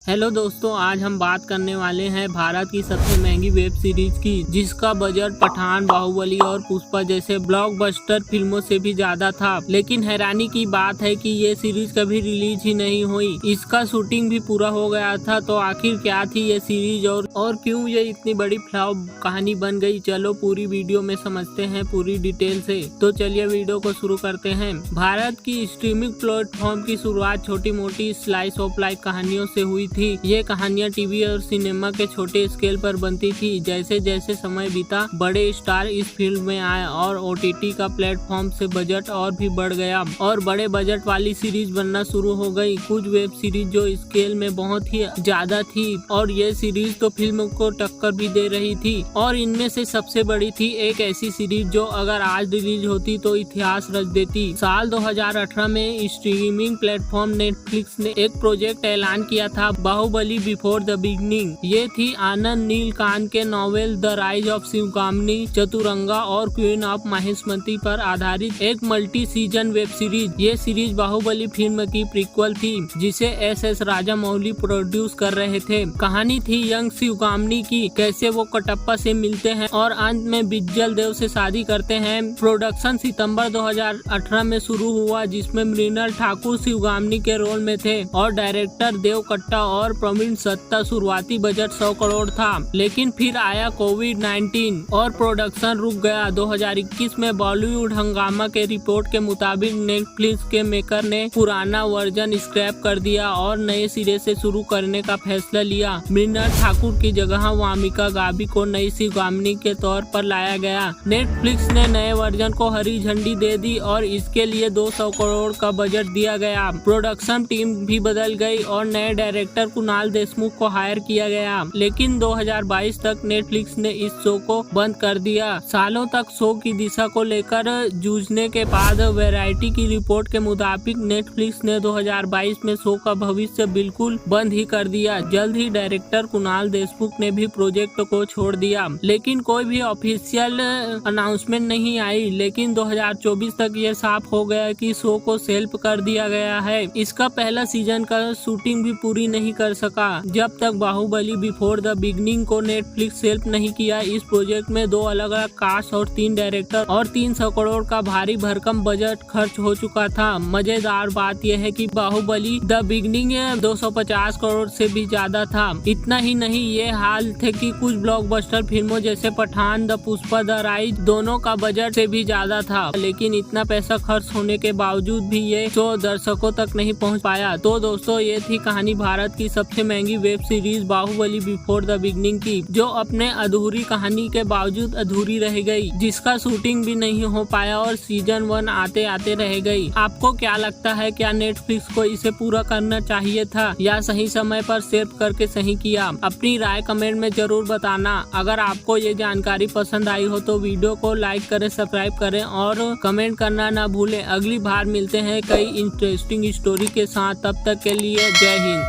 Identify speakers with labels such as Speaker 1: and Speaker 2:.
Speaker 1: Hello दोस्तों, आज हम बात करने वाले हैं भारत की सबसे महंगी वेब सीरीज की, जिसका बजट पठान, बाहुबली और पुष्पा जैसे ब्लॉकबस्टर फिल्मों से भी ज्यादा था। लेकिन हैरानी की बात है कि ये सीरीज कभी रिलीज ही नहीं हुई। इसका शूटिंग भी पूरा हो गया था। तो आखिर क्या थी ये सीरीज और क्यों ये इतनी बड़ी फ्लॉप कहानी बन गई? चलो पूरी वीडियो में समझते हैं पूरी डिटेल से। तो चलिए वीडियो को शुरू करते हैं। भारत की स्ट्रीमिंग प्लेटफॉर्म की शुरुआत छोटी मोटी स्लाइस ऑफ लाइफ कहानियों से हुई थी। ये कहानियां टीवी और सिनेमा के छोटे स्केल पर बनती थी। जैसे जैसे समय बीता, बड़े स्टार इस फील्ड में आए और ओटीटी का प्लेटफॉर्म से बजट और भी बढ़ गया और बड़े बजट वाली सीरीज बनना शुरू हो गई। कुछ वेब सीरीज जो स्केल में बहुत ही ज्यादा थी और ये सीरीज तो फिल्म को टक्कर भी दे रही थी। और इनमें से सबसे बड़ी थी एक ऐसी सीरीज जो अगर आज रिलीज होती तो इतिहास रच देती। साल 2018 में स्ट्रीमिंग प्लेटफॉर्म नेटफ्लिक्स ने एक प्रोजेक्ट ऐलान किया था, बाहुबली बिफोर द बिगनिंग। ये थी आनंद नीलकांत के novel the rise of Shivagamini, Chaturanga और क्वीन ऑफ माहिष्मति पर आधारित एक मल्टी सीजन वेब सीरीज। ये सीरीज बाहुबली फिल्म की प्रीक्वल थी, जिसे एस राजामौली प्रोड्यूस कर रहे थे। कहानी थी यंग शिवगामिनी की, कैसे वो कटप्पा से मिलते हैं और अंत में बिज्जल देव से शादी करते हैं। प्रोडक्शन सितंबर 2018 में शुरू हुआ, जिसमें मृणाल ठाकुर शिवगामिनी के रोल में थे और डायरेक्टर देव कट्टा और प्रवीण सत्ता। शुरुआती बजट 100 करोड़ था, लेकिन फिर आया कोविड-19 और प्रोडक्शन रुक गया। 2021 में बॉलीवुड हंगामा के रिपोर्ट के मुताबिक नेटफ्लिक्स के मेकर ने पुराना वर्जन स्क्रैप कर दिया और नए सिरे से शुरू करने का फैसला लिया। मृणाल ठाकुर की जगह वामिका गाबी को नई शिवगामिनी के तौर पर लाया गया। नेटफ्लिक्स ने नए वर्जन को हरी झंडी दे दी और इसके लिए 200 करोड़ का बजट दिया गया। प्रोडक्शन टीम भी बदल गई और नए डायरेक्टर कुणाल देशमुख को हायर किया गया। लेकिन 2022 तक नेटफ्लिक्स ने इस शो को बंद कर दिया। सालों तक शो की दिशा को लेकर जूझने के बाद वैरायटी की रिपोर्ट के मुताबिक नेटफ्लिक्स ने 2022 में शो का भविष्य बिल्कुल बंद ही कर दिया। जल्द ही डायरेक्टर कुणाल देशमुख ने भी प्रोजेक्ट को छोड़ दिया, लेकिन कोई भी ऑफिशियल अनाउंसमेंट नहीं आई। लेकिन 2024 तक ये साफ हो गया कि शो को शेल्फ कर दिया गया है। इसका पहला सीजन का शूटिंग भी पूरी नहीं कर सका। जब तक बाहुबली बिफोर द बिगनिंग को नेटफ्लिक्स शेल्फ नहीं किया। इस प्रोजेक्ट में 2 अलग अलग कास्ट और 3 डायरेक्टर और 300 करोड़ का भारी भरकम बजट खर्च हो चुका था। मजेदार बात यह है कि बाहुबली द बिगनिंग 250 करोड़ से भी ज्यादा था। इतना ही नहीं, ये हाल थे कि कुछ ब्लॉकबस्टर फिल्मों जैसे Pathaan, the Pushpa, the rise दोनों का बजट से भी ज्यादा था। लेकिन इतना पैसा खर्च होने के बावजूद भी ये शो दर्शकों तक नहीं पहुंच पाया। तो दोस्तों, ये थी कहानी भारत की सबसे महंगी web series Baahubali before the beginning की, जो अपने अधूरी कहानी के बावजूद अधूरी रह गई, जिसका शूटिंग भी नहीं हो पाया और सीजन 1 आते आते रह गई। आपको क्या लगता है, क्या नेटफ्लिक्स को इसे पूरा करना चाहिए था या सही समय पर शेयर करके सही किया? अपनी राय कमेंट में जरूर बताना। अगर आपको ये जानकारी पसंद आई हो तो वीडियो को लाइक करें, सब्सक्राइब करें और कमेंट करना ना भूलें। अगली बार मिलते हैं कई इंटरेस्टिंग स्टोरी के साथ। तब तक के लिए जय हिंद।